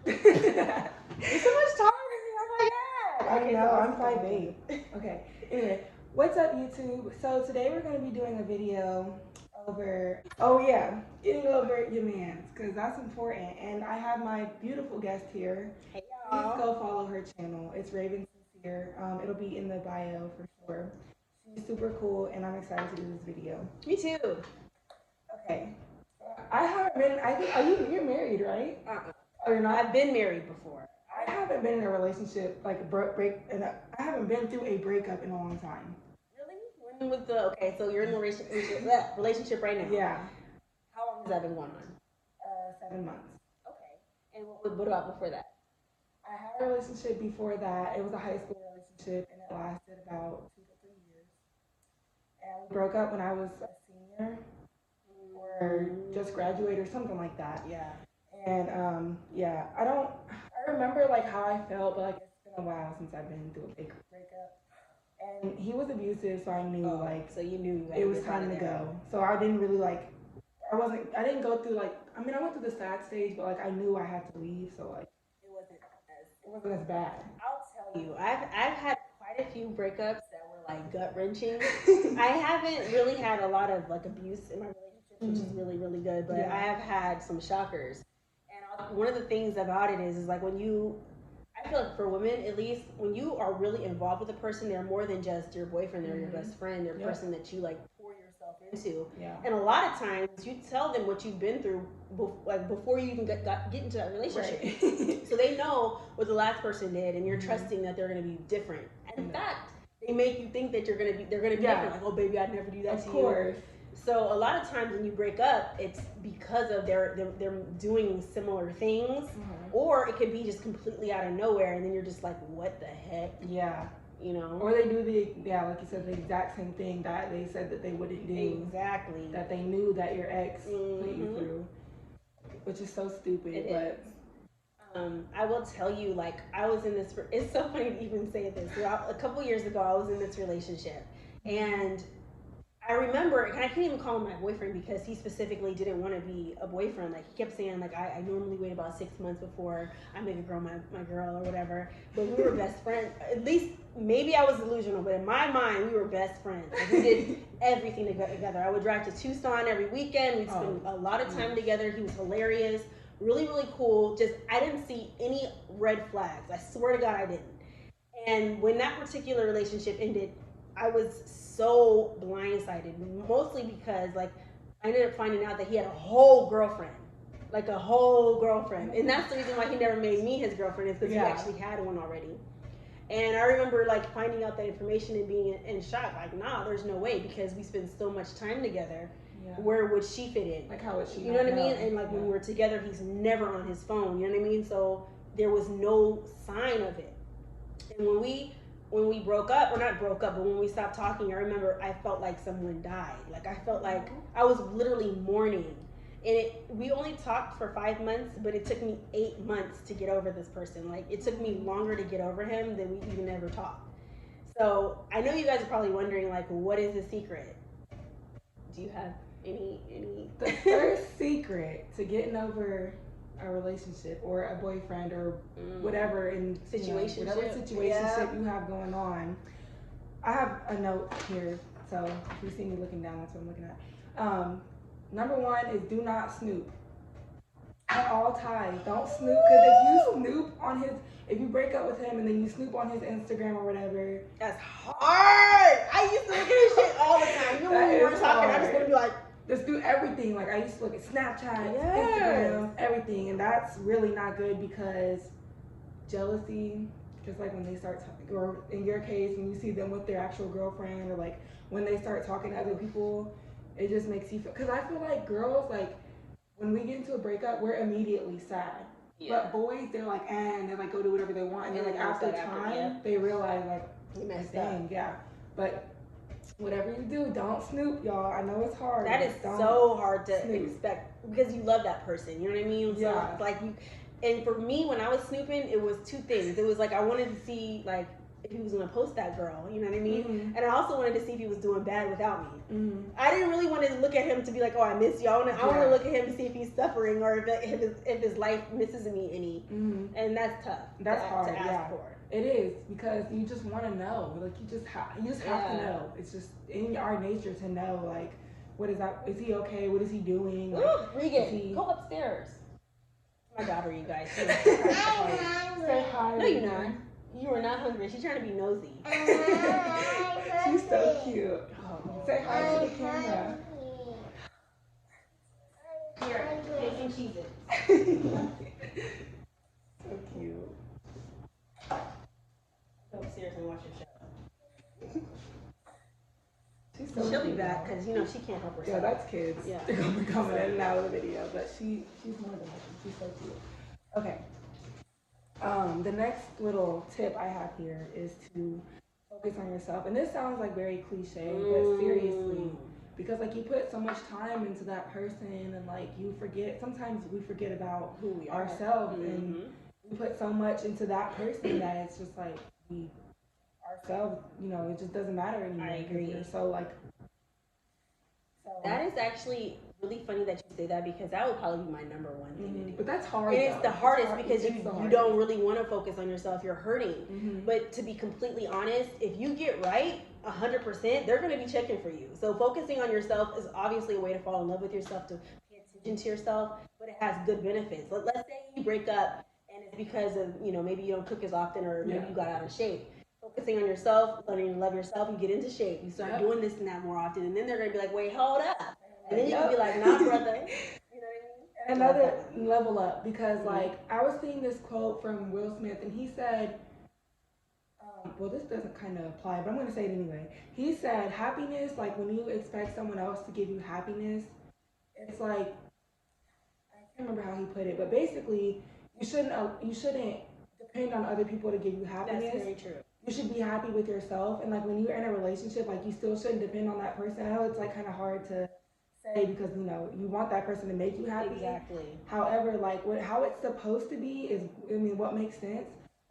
You're so much taller than me. Oh my god. I Okay, know, so I'm 5'8". Okay. Anyway, what's up, YouTube? So today we're gonna be doing a video over, oh yeah, getting over your mans, cause that's important. And I have my beautiful guest here. Hey Please y'all. go follow her channel. It's Raven Sincere. It'll be in the bio for sure. She's super cool, and I'm excited to do this video. Me too. Okay. I haven't been. I think. Are you? You're married, right? Oh, you're not. I've been married before. I haven't been in a relationship like a break, and I haven't been through a breakup in a long time. Really? When was the okay? So you're in the relationship right now. Yeah, How long has that been going on? 7 months. Okay. And what about before that? I had a relationship before that. It was a high school relationship, and it lasted about 2 to 3 years. And we broke up when I was a senior, or just graduated, or something like that. Yeah. And yeah, I don't. I remember like how I felt, but like it's been a while since I've been through a big breakup. And he was abusive, so I knew like So you knew it was time to go. So I didn't really like. I didn't go through like. I mean, I went through the sad stage, but like I knew I had to leave, so like it wasn't as bad. I'll tell you, I've had quite a few breakups that were like gut wrenching. I haven't really had a lot of like abuse in my relationships, which is really really good. But Yeah. I have had some shockers. And one of the things about it is like when you, I feel like for women at least, when you are really involved with a person, they're more than just your boyfriend. They're your best friend. They're a person that you like pour yourself into. Yeah. And a lot of times you tell them what you've been through, like before you even get into that relationship. Right. So they know what the last person did, and you're trusting that they're going to be different. And in fact, they make you think that they're going to be different. Like, oh baby, I'd never do that to you. Of course. So a lot of times when you break up, it's because of they're doing similar things, or it could be just completely out of nowhere, and then you're just like, what the heck? Yeah. You know? Or they do like you said, the exact same thing that they said that they wouldn't do. Exactly. That they knew that your ex put you through, which is so stupid. I will tell you, like, I was in this. It's so funny to even say this. A couple years ago, I was in this relationship, and I remember, and I can't even call him my boyfriend because he specifically didn't want to be a boyfriend. Like, he kept saying, like, I normally wait about 6 months before I make a girl my girl or whatever. But we were best friends. At least, maybe I was delusional, but in my mind, we were best friends. Like, we did everything together. I would drive to Tucson every weekend. We'd spend a lot of time together. He was hilarious. Really, really cool. Just, I didn't see any red flags. I swear to God, I didn't. And when that particular relationship ended, I was so blindsided, mostly because like I ended up finding out that he had a whole girlfriend, and that's the reason why he never made me his girlfriend, is because he actually had one already. And I remember like finding out that information and being in shock, like, nah, there's no way, because we spend so much time together. Where would she fit in? Like, how would she? You know what I mean? And like when we're together, he's never on his phone. You know what I mean? So there was no sign of it. And when we broke up, or not broke up, but when we stopped talking, I remember I felt like someone died. Like, I felt like I was literally mourning. And we only talked for 5 months, but it took me 8 months to get over this person. Like, it took me longer to get over him than we even ever talked. So I know you guys are probably wondering, like, what is the secret? Do you have any? The first secret to getting over a relationship or a boyfriend or whatever situation, whatever situationship you have going on. I have a note here, so if you see me looking down, that's what I'm looking at. Number one is do not snoop. At all times, don't snoop, because if you break up with him and then you snoop on his Instagram or whatever, that's hard. I used to look at his shit all the time. Even when we weren't talking, I just want to be like, just do everything. Like, I used to look at Snapchat, Instagram, everything, and that's really not good, because jealousy, just like when they start talking, or in your case, when you see them with their actual girlfriend, or like when they start talking to other people, it just makes you feel. Because I feel like girls, like when we get into a breakup, we're immediately sad. But boys, they're like, and they like go do whatever they want, and then like after time, they realize like, dang, But whatever you do, don't snoop, y'all. I know it's hard. That is so hard to expect, because you love that person. You know what I mean? So it's like you. And for me, when I was snooping, it was two things. It was like I wanted to see like if he was gonna post that girl. You know what I mean? Mm-hmm. And I also wanted to see if he was doing bad without me. Mm-hmm. I didn't really want to look at him to be like, oh, I miss you. I want to look at him to see if he's suffering or if his life misses me any. Mm-hmm. And that's tough. That's hard. To ask for. It is, because you just want to know. Like you just have to know. It's just in our nature to know. Like, what is that? Is he okay? What is he doing? Like, ooh, Regan, go upstairs. My daughter, you guys. Say hi. No, you're not. You are not hungry. She's trying to be nosy. She's so cute. Oh. Say hi to the camera. Here, make some cheeses. So cute. Go upstairs and watch your show. So she'll be back because she can't help herself. Yeah, that's kids. Yeah. They're gonna be coming in and out of the video, but she's more than welcome. She's so cute. Okay. The next little tip I have here is to focus on yourself, and this sounds like very cliche, but seriously, because like you put so much time into that person, and like you forget. Sometimes we forget about who we are ourselves, and we put so much into that person that it's just like we ourselves. It just doesn't matter anymore. I agree. So like. That is actually really funny that you say that, because that would probably be my number one thing to do. But that's hard. And it's the hardest because you don't really want to focus on yourself. You're hurting. Mm-hmm. But to be completely honest, if you get right 100%, they're going to be checking for you. So focusing on yourself is obviously a way to fall in love with yourself, to pay attention to yourself, but it has good benefits. Let's say you break up and it's because of, maybe you don't cook as often, or maybe you got out of shape. Focusing on yourself, learning to love yourself, you get into shape, you start doing this and that more often, and then they're going to be like, wait, hold up. And then you can be like, nah, brother. You know what I mean? Another level up, because like I was seeing this quote from Will Smith, and he said, well, this doesn't kind of apply, but I'm going to say it anyway. He said, happiness, like when you expect someone else to give you happiness, it's like, I can't remember how he put it, but basically, you shouldn't depend on other people to give you happiness. That's very true. You should be happy with yourself, and like when you're in a relationship, like you still shouldn't depend on that person. I know it's like kind of hard to say, because you want that person to make you happy. Exactly. However, like how it's supposed to be is, what makes sense.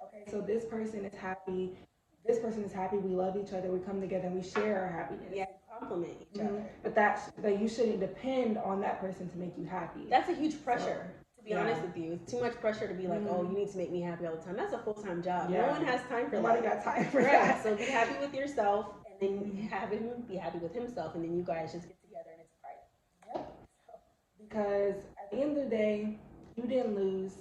Okay, so this person is happy. This person is happy. We love each other. We come together and we share our happiness. Yeah, compliment each other. But that you shouldn't depend on that person to make you happy. That's a huge pressure. To be honest with you, it's too much pressure to be like, oh, you need to make me happy all the time. That's a full-time job. No one has time for that. Nobody got time for that. So be happy with yourself, and then have him be happy with himself, and then you guys just get together and it's right. Yep. Because at the end of the day, you didn't lose.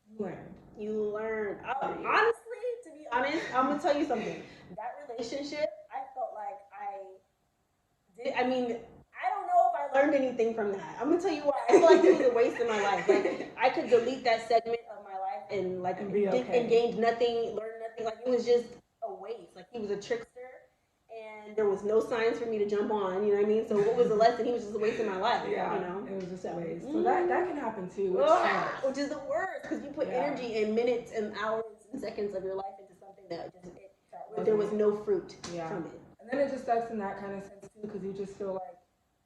You learned. You learned. Honestly, to be honest, I'm gonna tell you something. That relationship, I felt like I did. I mean, I don't know if I learned anything from that. I'm gonna tell you why. I feel like it was a waste of my life. Like I could delete that segment of my life and and gained nothing, learned nothing. Like it was just a waste. Like he was a trickster, and there was no signs for me to jump on. You know what I mean? So what was the lesson? He was just a waste of my life. Yeah, it was just a waste. So that can happen too, which is the worst, because you put energy and minutes and hours and seconds of your life into something that there was no fruit from it. And then it just sucks in that kind of sense too, because you just feel like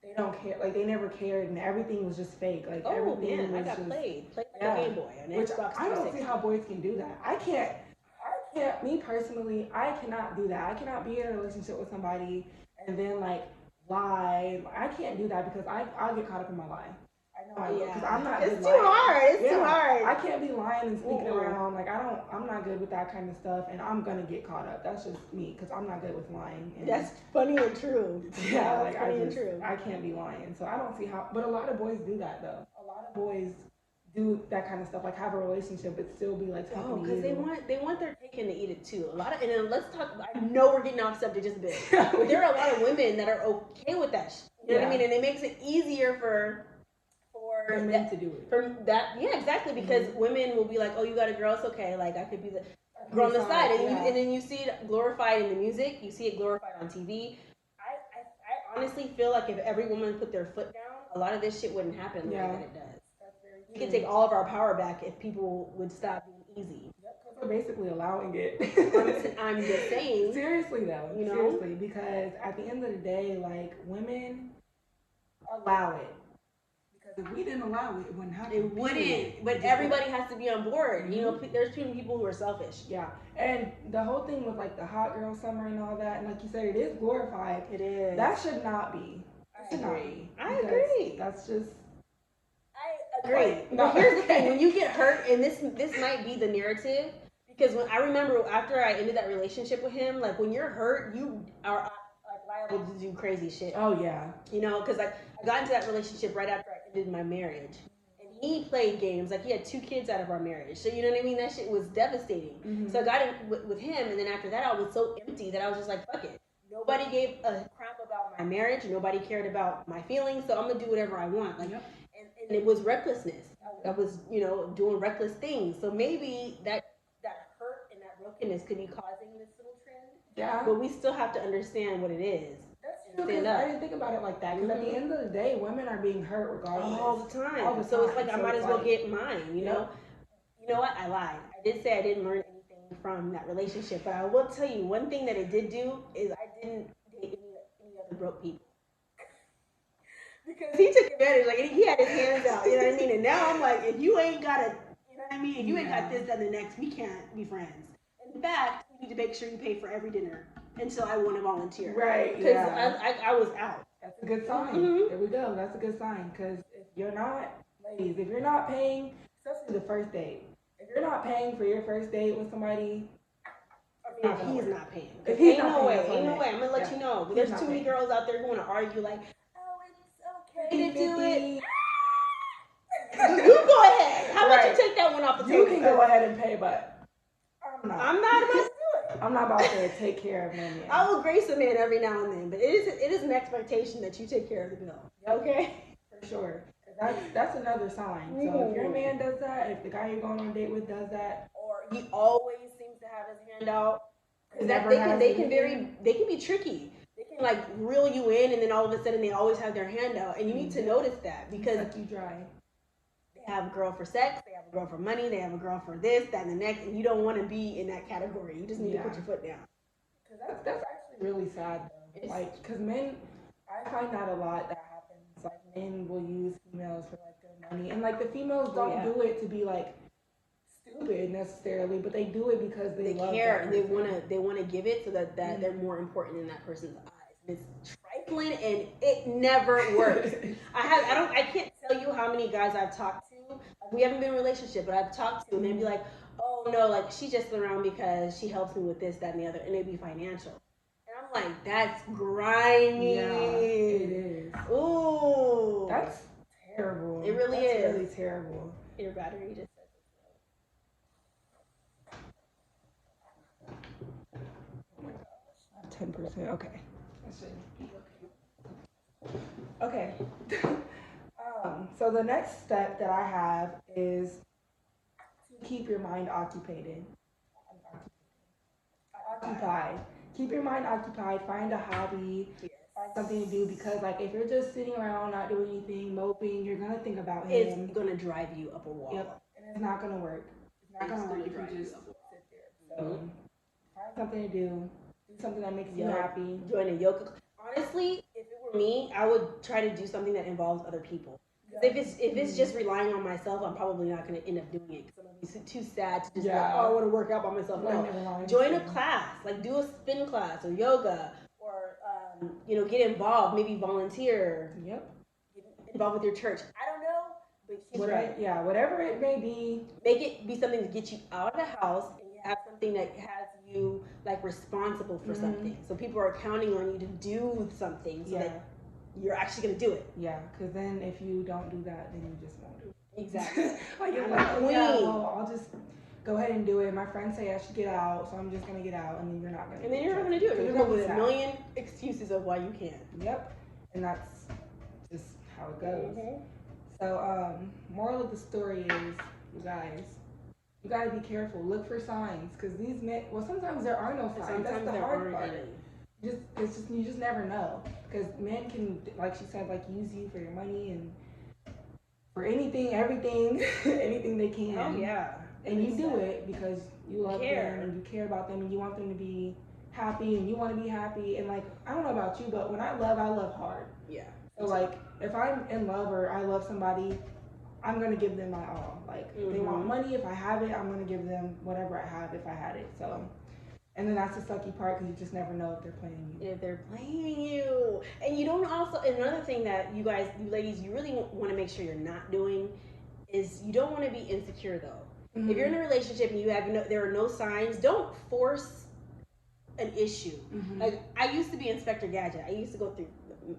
they don't care, like they never cared, and everything was just fake. Like everything was I got just, played like a Game Boy, an Xbox 360. I don't see how boys can do that. I can't. Me personally, I cannot do that. I cannot be in a relationship with somebody and then like lie. I can't do that, because I'll get caught up in my lie. I know I will, because I'm not good. It's too hard. It's too hard. I can't be lying and sneaking around. Like I'm not good with that kind of stuff, and I'm gonna get caught up. That's just me, because I'm not good with lying. And that's funny and true. Yeah, like I can't be lying. So I don't see how. But a lot of boys do that though. A lot of boys do that kind of stuff, like have a relationship but still be like talking to you. Because they want their cake and to eat it too. And then let's talk. I know we're getting off subject just a bit, but there are a lot of women that are okay with that. You know what I mean? And it makes it easier for men to do it. For that, yeah, exactly. Because women will be like, "Oh, you got a girl, it's okay. Like I could be the girl on the side," and then you see it glorified in the music. You see it glorified on TV. I honestly feel like if every woman put their foot down, a lot of this shit wouldn't happen the way that it does. We could take all of our power back if people would stop being easy. Yep, we're basically allowing it. I'm just saying. Seriously though, seriously, because at the end of the day, like women allow it. Because if we didn't allow it, it wouldn't happen. It wouldn't. But everybody has to be on board. Mm-hmm. You know, there's too many people who are selfish. Yeah. And the whole thing with like the hot girl summer and all that, and like you said, it is glorified. It is. That should not be. I agree. That's just. I agree. But here's the thing: when you get hurt, and this might be the narrative, because when I remember after I ended that relationship with him, like when you're hurt, you are like liable to do crazy shit. Oh yeah. You know, because like I got into that relationship right after I ended my marriage, and he played games. Like he had 2 kids out of our marriage, so you know what I mean. That shit was devastating. Mm-hmm. So I got in with him, and then after that, I was so empty that I was just like, fuck it. Nobody gave a crap about my marriage. Nobody cared about my feelings. So I'm gonna do whatever I want. Like, yep. And it was recklessness. I was, you know, doing reckless things. So maybe that hurt and that brokenness could be causing this little trend. Yeah. But we still have to understand what it is. That's true. Because I didn't think about it like that. Because at the end of the day, women are being hurt regardless. All the time. So it's like I might as well get mine. You know. You know what? I lied. I did say I didn't learn anything from that relationship, but I will tell you one thing that it did do is I didn't date any other broke people. Because he took advantage, like he had his hands out, you know what I mean? And now I'm like, if you ain't got a, you know what I mean? If you ain't got this, then the next, we can't be friends. In fact, you need to make sure you pay for every dinner until I want to volunteer. Right. Because I was out. That's a good sign. Mm-hmm. There we go. That's a good sign. Because if you're not, ladies, if you're not paying, especially the first date, if you're not paying for your first date with somebody, if he's not paying. If he's ain't not no paying, way. Ain't no way. I'm gonna let you know. There's too many girls out there who want to argue like, to do it. You go ahead. How about you take that one off the table? You can go ahead and pay, but I'm not about to do it. I'm not about to take care of men. I will grace a man every now and then, but it is an expectation that you take care of the bill. Okay? For sure. That's another sign. So if your man does that, if the guy you're going on a date with does that, or he always seems to have his hand out, because they can be tricky. They can like reel you in, and then all of a sudden they always have their hand out, and you need to notice that because you dry. They have a girl for sex, they have a girl for money, they have a girl for this, that, and the next, and you don't want to be in that category. You just need to put your foot down. Because that's actually really sad, though. Like, because men, I find that a lot that happens. Like, men will use females for like their money, and like the females don't do it to be like stupid necessarily, but they do it because they love care and they want to give it so that they're more important in that person's eyes. And it's trifling and it never works. I can't tell you how many guys I've talked to. We haven't been in a relationship, but I've talked to and they'd be like, oh no, like she's just around because she helps me with this, that, and the other, and it'd be financial. And I'm like, that's grimy. Yeah, it is. Ooh, that's terrible. It really is. That's really terrible. Your battery just. 10%. Okay. That should be okay. Okay. So the next step that I have is to keep your mind occupied. Keep your mind occupied. Find a hobby. Find something to do because, like, if you're just sitting around not doing anything, moping, you're gonna think about him. It's gonna drive you up a wall. Yep. And it's not gonna work. It's not gonna work if you just sit there. So find something to do. Something that makes you happy. Join a yoga. Honestly, if it were me, I would try to do something that involves other people. If it's just relying on myself, I'm probably not going to end up doing it because I'm gonna be too sad to just be like, oh, I want to work out by myself. No, join a class, like do a spin class or yoga, or get involved. Maybe volunteer. Yep. Get involved with your church. I don't know, but she's right. Yeah, whatever it may be. Make it be something to get you out of the house and have something that has you like responsible for something. So people are counting on you to do something so that you're actually going to do it. Yeah, because then if you don't do that, then you just won't do it. Exactly. Like, you're like, oh, yeah, well, I'll just go ahead and do it. My friends say I should get out, so I'm just going to get out, and then you're not going to And then you're not going to do it. You're going to with a million excuses of why you can't. Yep. And that's just how it goes. So, moral of the story is, you guys, you gotta be careful. Look for signs, because these men. Well, sometimes there are no signs. That's the hard part. You just never know, because men can, like she said, like use you for your money and for anything, everything, anything they can. Oh yeah. And you do it because you love them and you care about them and you want them to be happy and you want to be happy. And like, I don't know about you, but when I love hard. Yeah. So like if I'm in love or I love somebody, I'm gonna give them my all. Like if they want money, if I have it, I'm gonna give them whatever I have if I had it. So, and then that's the sucky part because you just never know if they're playing you. If they're playing you, and you don't also. And another thing that you guys, you ladies, you really want to make sure you're not doing is you don't want to be insecure though. If you're in a relationship and you have there are no signs, don't force an issue. Like I used to be Inspector Gadget. I used to go through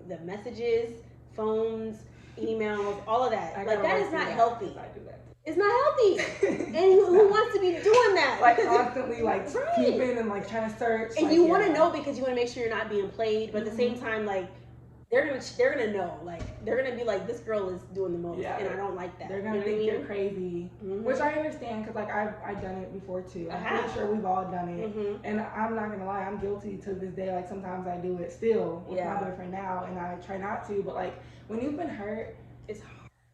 the messages, phones, emails, all of that. Like that is not healthy. I do that. It's not healthy. And who wants to be doing that? Like constantly like peeping and like trying to search. And like, you want to know because you want to make sure you're not being played, but at the same time, like they're gonna know. Like they're gonna be like, this girl is doing the most, and I don't like that. They're gonna think you're crazy, which I understand because like I've done it before too. I'm pretty sure we've all done it, and I'm not gonna lie, I'm guilty to this day. Like sometimes I do it still with my boyfriend now, and I try not to. But like when you've been hurt,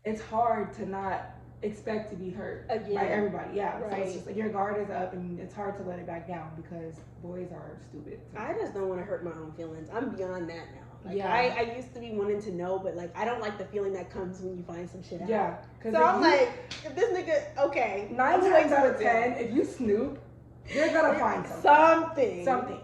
it's hard to not expect to be hurt by everybody. Yeah, so it's just like your guard is up, and it's hard to let it back down because boys are stupid. I just don't want to hurt my own feelings. I'm beyond that now. Like I used to be wanting to know, but like I don't like the feeling that comes when you find some shit out. Yeah, so I'm like, if this nigga, 9 times out of 10, if you snoop, you're gonna find something. Something.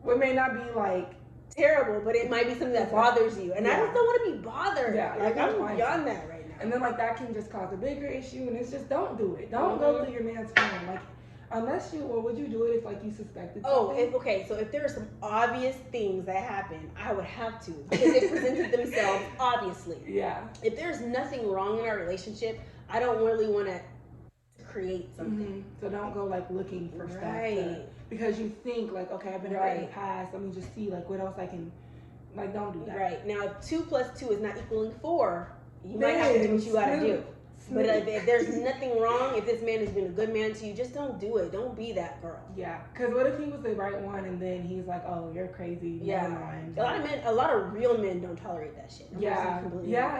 It may not be like terrible, but it might be something that bothers you, and I just don't want to be bothered. Yeah, like I'm beyond that right now. And then like that can just cause a bigger issue, and it's just don't do it. Don't go through your man's phone. Like unless you, or would you do it if like you suspected something? So if there are some obvious things that happen, I would have to because they presented themselves obviously. Yeah. If there's nothing wrong in our relationship, I don't really want to create something. So don't go like looking for stuff because you think like, okay, I've been hurt in the past. Let me just see like what else I can. Like don't do that. Right now, if 2 + 2 is not equaling 4, you might have to do what you gotta do. But if there's nothing wrong, if this man has been a good man to you, just don't do it. Don't be that girl. Yeah, because what if he was the right one and then he's like, oh, you're crazy. Yeah. Never mind. A lot of real men don't tolerate that shit. Yeah,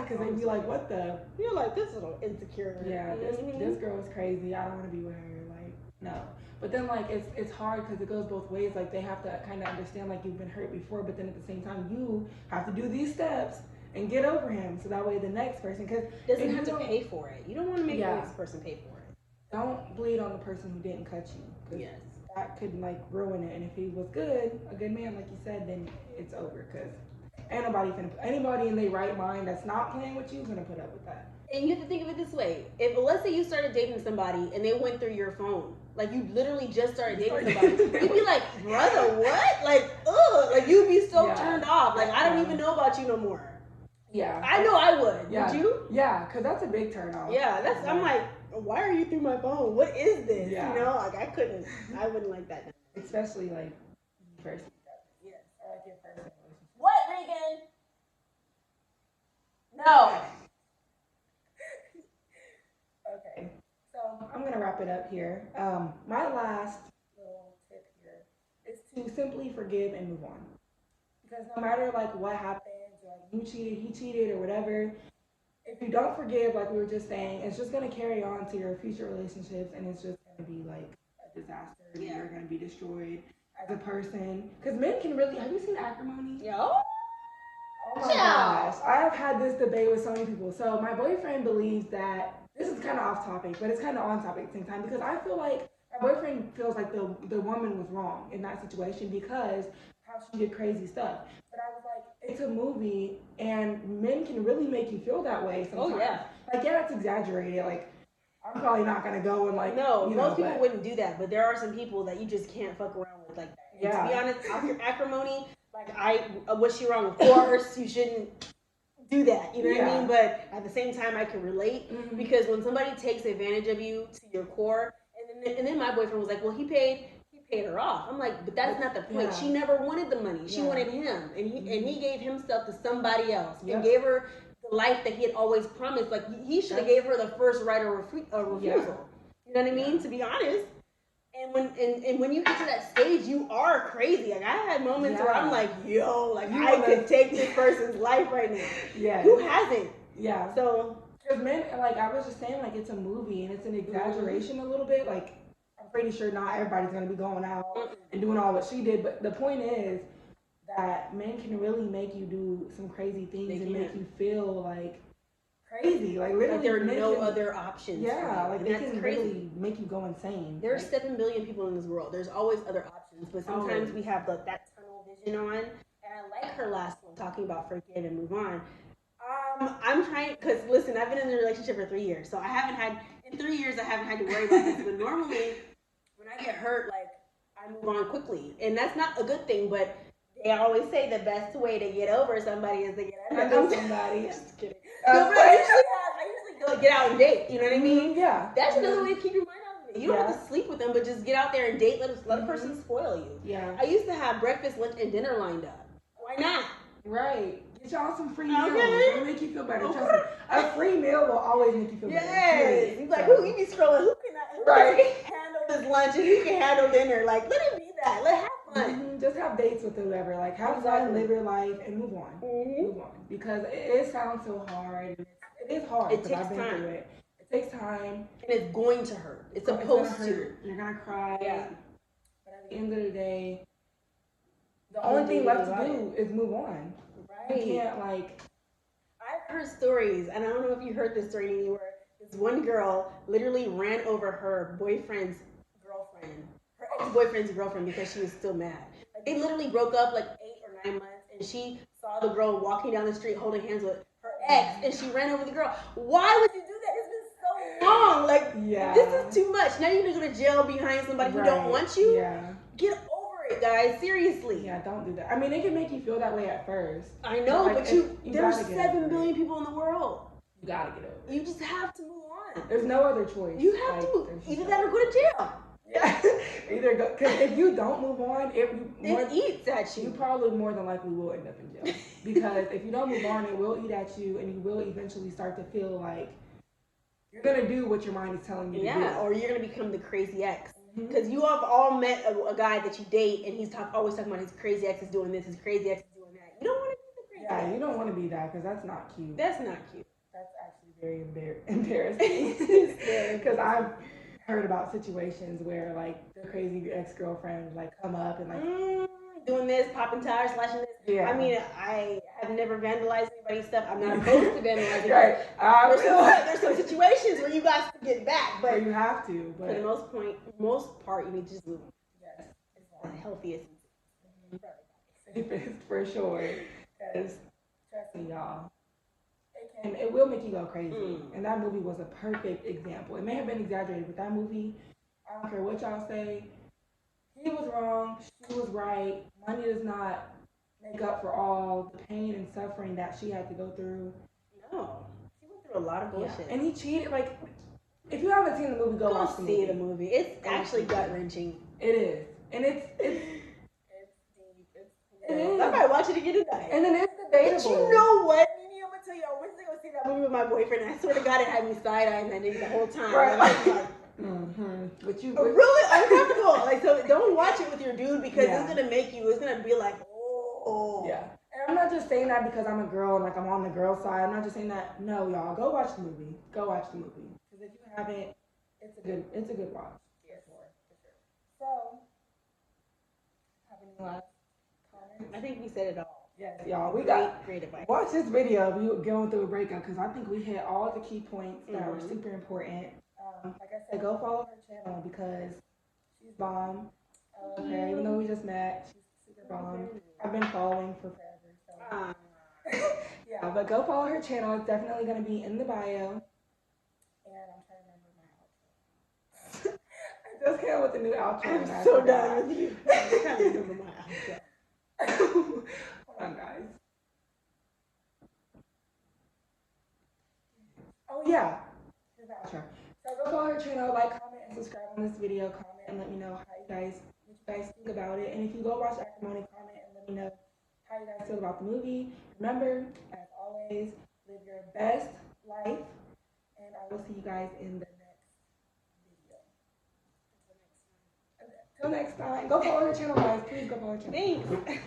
because they'd be like, what the? You're like, this little insecure. Yeah, this girl is crazy. I don't want to be with her. Like, no. But then like it's hard because it goes both ways. Like they have to kind of understand like you've been hurt before, but then at the same time you have to do these steps and get over him, so that way the next person doesn't have to pay for it. You don't want to make the next person pay for it. Don't bleed on the person who didn't cut you. Yes, that could like ruin it. And if he was a good man, like you said, then it's over. Because anybody in their right mind that's not playing with you is gonna put up with that. And you have to think of it this way: if let's say you started dating somebody and they went through your phone, like you literally just started dating somebody, you'd be like, brother, what? Like, ugh, like you'd be so turned off. Like I don't even know about you no more. Yeah, I know I would. Yeah. Would you? Yeah, because that's a big turn off. Yeah, I'm like, why are you through my phone? What is this? Yeah. You know, like I wouldn't like that. Especially like first. Yes. Or like your first relationship. What, Regan? No. Okay, so I'm gonna wrap it up here. My last little tip here is to simply forgive and move on. Because no matter like what happens, or like you cheated, he cheated, or whatever, if you don't forgive, like we were just saying, it's just gonna carry on to your future relationships, and it's just gonna be like a disaster. Yeah. You're gonna be destroyed as a person. Because men can really. Have you seen Acrimony? Yo. Oh my gosh, I have had this debate with so many people. So my boyfriend believes that this is kind of off topic, but it's kind of on topic at the same time because I feel like my boyfriend feels like the woman was wrong in that situation because how she did crazy stuff. But I was like, it's a movie, and men can really make you feel that way sometimes. Oh yeah. Like yeah, it's exaggerated. Like I'm probably not gonna go and like most people wouldn't do that, but there are some people that you just can't fuck around with like that. And to be honest, after Acrimony, like was she wrong? Of course, you shouldn't do that. You know what I mean? But at the same time, I can relate because when somebody takes advantage of you to your core, and then my boyfriend was like, well, he paid her off. I'm like, but that's not the point. She never wanted the money. She wanted him, and he gave himself to somebody else and gave her the life that he had always promised. Like he should have gave her the first right of refusal. You know what I mean? To be honest. And when you get to that stage, you are crazy. Like I had moments where I'm like, yo, like I could take this person's life right now. Yeah. Who hasn't? Yeah. So because men, like I was just saying, like it's a movie and it's an exaggeration a little bit. Like I'm pretty sure not everybody's gonna be going out and doing all what she did. But the point is, that men can really make you do some crazy things They and can. make you feel like crazy. Like literally, Like there are men no can- other options. Yeah, like and they that's can crazy. really make you go insane. There are Like, 7 billion people in this world. There's always other options, but sometimes Always. we have that tunnel vision on. And I like her last one talking about forgive and move on. I'm trying because listen, I've been in a relationship for 3 years, so I haven't had in 3 years I haven't had to worry about this. But normally, when I get hurt, like I move on quickly, and that's not a good thing. But they always say the best way to get over somebody is to get under somebody. Just kidding. No, but I usually go get out and date. You know what I mean? Yeah. That's another way to keep your mind off of it. You don't Yeah. have to sleep with them, but just get out there and date. Let a person spoil you. Yeah. I used to have breakfast, lunch, and dinner lined up. Why not? Right. Get y'all some free meals. Okay. It'll make you feel better. Trust me. A free meal will always make you feel better. Yes. He's like, So- who you be scrolling? Who can Right. handle this lunch and who can handle dinner? Like, let it be that. Let it have fun. Mhm. Just have dates with whoever. Like, have fun, live your life, and move on. Move on. Because it sounds so hard. It is hard. It because takes I've been time. through it. It takes time. And it's going to hurt. It's gonna supposed to. hurt. You're gonna cry. Yeah. But at the end of the day, the only thing left to do is move on. Right. You can't like. I've heard stories, and I don't know if you heard this story anywhere. This one girl literally ran over her boyfriend's girlfriend, her ex-boyfriend's girlfriend, because she was still mad. Like, they literally broke up like 8 or 9 months, and she saw the girl walking down the street holding hands with her ex, and she ran over the girl. Why would you do that? It's been so long. Like, Yeah. this is too much. Now you're gonna go to jail behind somebody who don't want you. Yeah. Get over it, guys. Seriously. Yeah, don't do that. I mean, it can make you feel that way at first. I know, Like, but you there's gotta get 7 over billion it. people in the world. You gotta get over it. You just have to move on. There's no other choice. You have to either that or go to jail. Yeah. Either go, because if you don't move on, It eats at you you. probably more than likely will end up in jail. Because if you don't move on, it will eat at you, and you will eventually start to feel like you're gonna do what your mind is telling you to do. Yeah, or you're gonna become the crazy ex. Mhm. Because you have all met a guy that you date, and he's always talking about his crazy ex is doing this, his crazy ex is doing that. You don't want to be the crazy Yeah, ex. you don't want to be that because that's not cute. That's not cute. That's actually very embarrassing. Because I've heard about situations where like the crazy ex-girlfriend like come up and like Doing this, popping tires, slashing this. Yeah. I mean, I have never vandalized anybody's stuff. I'm not opposed to vandalizing. right. There's some situations where you guys can get back, But but you have to. for the But most part, you need to just move on. yes, It's the healthiest. safest for sure. Because trust me, y'all, it will make you go crazy. And that movie was a perfect example. It may have been exaggerated, but that movie, I don't care what y'all say, he was wrong, she was right. Money does not make up for all the pain and suffering that she had to go through. No, she went through a lot of bullshit. And he cheated. Like, if you haven't seen the movie, go watch the movie. see the movie. It's actually gut wrenching. It is, and it's It It is. is. I might watch it again tonight. and then it's But debatable. you know what? Mimi, I'm gonna tell you, I went to go see that movie with my boyfriend, and I swear to God, it had me side-eyeing that nigga the whole time. Right. Like, I was like, But you really uncomfortable. Like, so don't watch it with your dude because Yeah. it's gonna make you. It's gonna be like, oh. Yeah. And I'm not just saying that because I'm a girl and like I'm on the girl side. I'm not just saying that. No, y'all, go watch the movie. Go watch the movie. Because if you haven't, it's a good watch. Yes, for sure. So, have any last comments? I think we said it all. Yes, y'all. We got great advice. watch this video of you going through a breakup because I think we hit all the key points that were Mhm. super important. Like I said, go follow her channel because she's bomb. I love her, even though we just met. She's super bomb. I've been following for forever. So. Yeah, but go follow her channel. It's definitely going to be in the bio. And I'm trying to remember my outro. I just came up with a new outro. and I I'm so forgot. done with you. I can't remember my outro. Hold on, guys. Oh, yeah. Here's the outro. So go follow her channel, like, comment, and subscribe on this video. Comment and let me know what you guys think about it. And if you go watch Acrimony, comment and let me know how you guys feel about the movie. Remember, as always, live your best life. And I will see you guys in the next video. Until next time. Go follow her channel, guys. Please go follow her channel. Thanks.